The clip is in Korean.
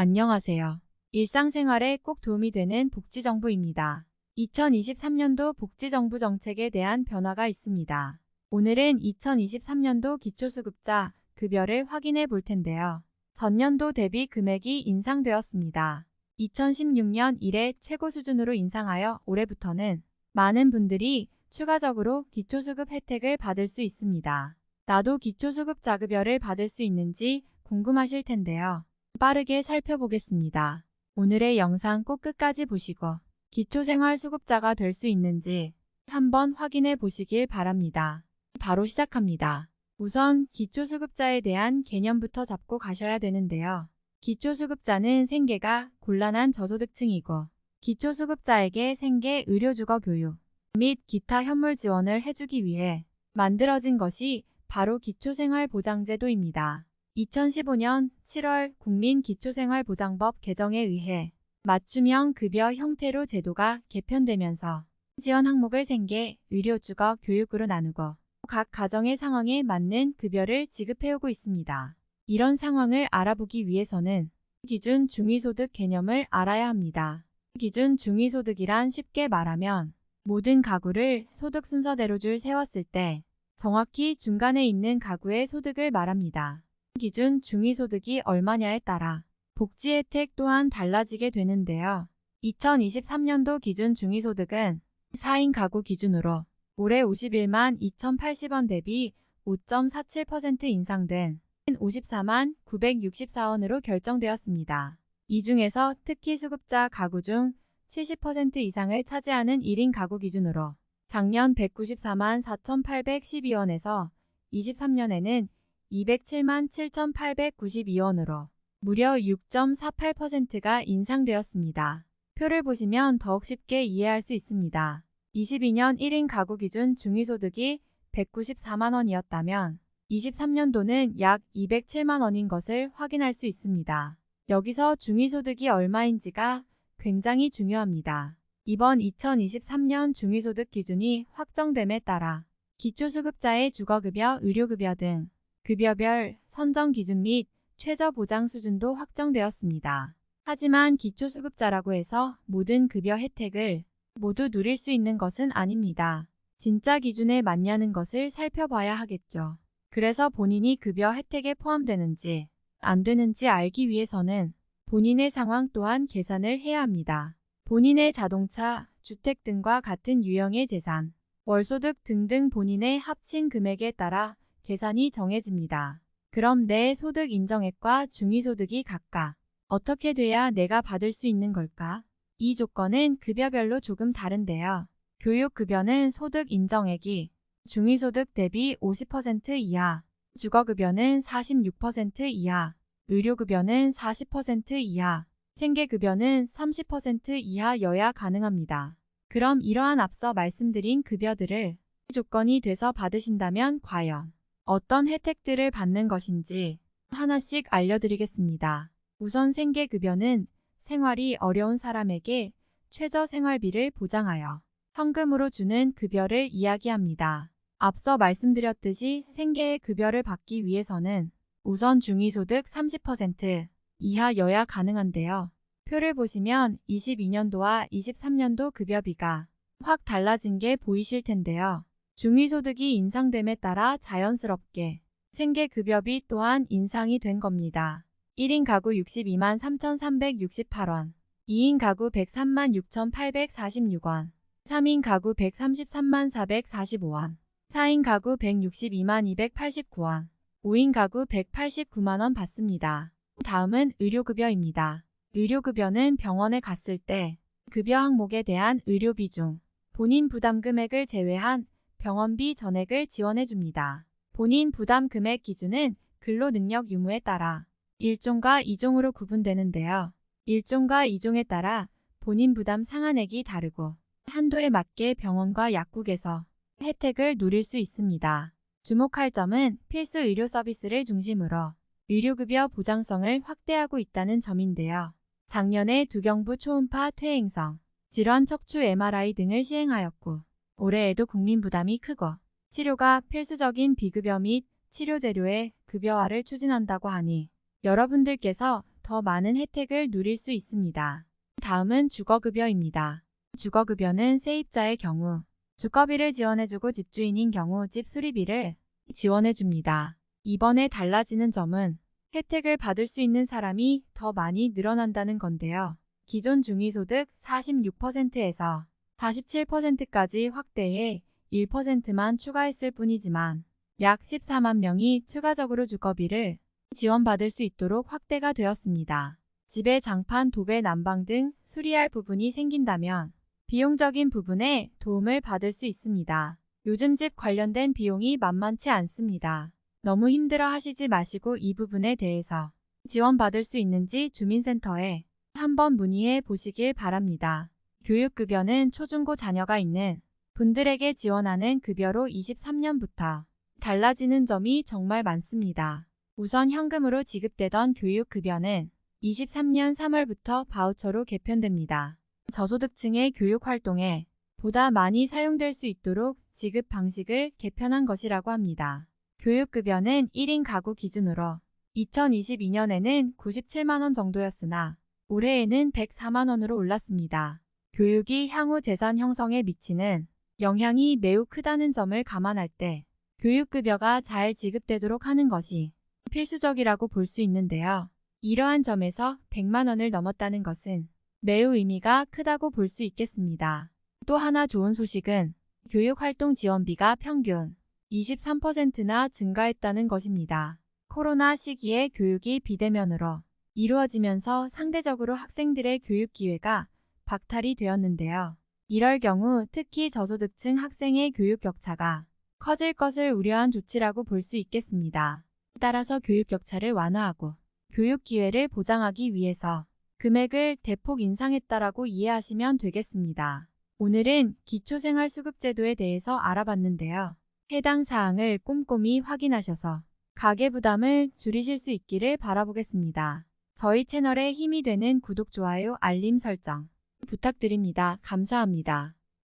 안녕하세요. 일상생활에 꼭 도움이 되는 복지정보입니다. 2023년도 복지정부 정책에 대한 변화가 있습니다. 오늘은 2023년도 기초수급자 급여를 확인해 볼 텐데요. 전년도 대비 금액이 인상되었습니다. 2016년 이래 최고 수준으로 인상하여 올해부터는 많은 분들이 추가적으로 기초수급 혜택을 받을 수 있습니다. 나도 기초수급자급여를 받을 수 있는지 궁금하실 텐데요. 빠르게 살펴보겠습니다. 오늘의 영상 꼭 끝까지 보시고 기초생활수급자가 될 수 있는지 한번 확인해 보시길 바랍니다. 바로 시작합니다. 우선 기초수급자에 대한 개념부터 잡고 가셔야 되는데요. 기초수급자는 생계가 곤란한 저소득층이고 기초수급자에게 생계, 의료주거 교육 및 기타 현물 지원을 해주기 위해 만들어진 것이 바로 기초생활보장제도입니다. 2015년 7월 국민기초생활보장법 개정에 의해 맞춤형 급여 형태로 제도가 개편되면서 지원 항목을 생계, 의료주거, 교육으로 나누고 각 가정의 상황에 맞는 급여를 지급해오고 있습니다. 이런 상황을 알아보기 위해서는 기준 중위소득 개념을 알아야 합니다. 기준 중위소득이란 쉽게 말하면 모든 가구를 소득 순서대로 줄 세웠을 때 정확히 중간에 있는 가구의 소득을 말합니다. 기준 중위소득이 얼마냐에 따라 복지 혜택 또한 달라지게 되는데요. 2023년도 기준 중위소득은 4인 가구 기준으로 올해 51만 2,080원 대비 5.47% 인상된 54만 964원으로 결정되었습니다. 이 중에서 특히 수급자 가구 중 70% 이상을 차지하는 1인 가구 기준으로 작년 194만 4,812원에서 23년에는 207만 7,892원으로 무려 6.48%가 인상되었습니다. 표를 보시면 더욱 쉽게 이해할 수 있습니다. 22년 1인 가구 기준 중위소득이 194만원이었다면 23년도는 약 207만원인 것을 확인할 수 있습니다. 여기서 중위소득이 얼마인지가 굉장히 중요합니다. 이번 2023년 중위소득 기준이 확정됨에 따라 기초수급자의 주거급여, 의료급여 등 급여별 선정 기준 및 최저보장 수준도 확정되었습니다. 하지만 기초수급자라고 해서 모든 급여 혜택을 모두 누릴 수 있는 것은 아닙니다. 진짜 기준에 맞냐는 것을 살펴봐야 하겠죠. 그래서 본인이 급여 혜택에 포함되는지 안 되는지 알기 위해서는 본인의 상황 또한 계산을 해야 합니다. 본인의 자동차, 주택 등과 같은 유형의 재산, 월소득 등등 본인의 합친 금액에 따라 계산이 정해집니다. 그럼 내 소득 인정액과 중위소득이 각각 어떻게 돼야 내가 받을 수 있는 걸까? 이 조건은 급여별로 조금 다른데요. 교육급여는 소득 인정액이 중위소득 대비 50% 이하, 주거급여는 46% 이하, 의료급여는 40% 이하, 생계급여는 30% 이하여야 가능합니다. 그럼 이러한 앞서 말씀드린 급여들을 조건이 돼서 받으신다면 과연 어떤 혜택들을 받는 것인지 하나씩 알려드리겠습니다. 우선 생계급여는 생활이 어려운 사람에게 최저생활비를 보장하여 현금으로 주는 급여를 이야기합니다. 앞서 말씀드렸듯이 생계의 급여를 받기 위해서는 우선 중위소득 30% 이하여야 가능한데요. 표를 보시면 22년도와 23년도 급여비가 확 달라진 게 보이실 텐데요. 중위소득이 인상됨에 따라 자연스럽게 생계급여비 또한 인상이 된 겁니다. 1인 가구 62만 3,368원, 2인 가구 103만 6,846원, 3인 가구 133만 445원, 4인 가구 162만 289원, 5인 가구 189만원 받습니다. 다음은 의료급여입니다. 의료급여는 병원에 갔을 때 급여 항목에 대한 의료비 중 본인 부담 금액을 제외한 병원비 전액을 지원해줍니다. 본인 부담 금액 기준은 근로능력 유무에 따라 1종과 2종으로 구분되는데요. 1종과 2종에 따라 본인 부담 상한액이 다르고 한도에 맞게 병원과 약국에서 혜택을 누릴 수 있습니다. 주목할 점은 필수 의료 서비스를 중심으로 의료급여 보장성을 확대하고 있다는 점인데요. 작년에 두경부 초음파 퇴행성, 질환 척추 MRI 등을 시행하였고 올해에도 국민 부담이 크고 치료가 필수적인 비급여 및 치료재료의 급여화를 추진한다고 하니 여러분들께서 더 많은 혜택을 누릴 수 있습니다. 다음은 주거급여입니다. 주거급여는 세입자의 경우 주거비를 지원해주고 집주인인 경우 집 수리비를 지원해줍니다. 이번에 달라지는 점은 혜택을 받을 수 있는 사람이 더 많이 늘어난다는 건데요. 기존 중위소득 46%에서 47%까지 확대해 1%만 추가했을 뿐이지만 약 14만 명이 추가적으로 주거비를 지원받을 수 있도록 확대가 되었습니다. 집의 장판, 도배, 난방 등 수리할 부분이 생긴다면 비용적인 부분에 도움을 받을 수 있습니다. 요즘 집 관련된 비용이 만만치 않습니다. 너무 힘들어 하시지 마시고 이 부분에 대해서 지원받을 수 있는지 주민센터에 한번 문의해 보시길 바랍니다. 교육급여는 초중고 자녀가 있는 분들에게 지원하는 급여로 23년부터 달라지는 점이 정말 많습니다. 우선 현금으로 지급되던 교육급여는 23년 3월부터 바우처로 개편됩니다. 저소득층의 교육활동에 보다 많이 사용될 수 있도록 지급 방식을 개편한 것이라고 합니다. 교육급여는 1인 가구 기준으로 2022년에는 97만원 정도였으나 올해에는 104만원으로 올랐습니다. 교육이 향후 재산 형성에 미치는 영향이 매우 크다는 점을 감안할 때 교육급여가 잘 지급되도록 하는 것이 필수적이라고 볼 수 있는데요. 이러한 점에서 100만원을 넘었다는 것은 매우 의미가 크다고 볼 수 있겠습니다. 또 하나 좋은 소식은 교육활동 지원비가 평균 23%나 증가했다는 것입니다. 코로나 시기에 교육이 비대면으로 이루어지면서 상대적으로 학생들의 교육 기회가 박탈이 되었는데요. 이럴 경우 특히 저소득층 학생의 교육 격차가 커질 것을 우려한 조치라고 볼 수 있겠습니다. 따라서 교육 격차를 완화하고 교육 기회를 보장하기 위해서 금액을 대폭 인상했다라고 이해하시면 되겠습니다. 오늘은 기초생활수급제도에 대해서 알아봤는데요. 해당 사항을 꼼꼼히 확인하셔서 가계부담을 줄이실 수 있기를 바라보겠습니다. 저희 채널에 힘이 되는 구독, 좋아요, 알림 설정 부탁드립니다. 감사합니다.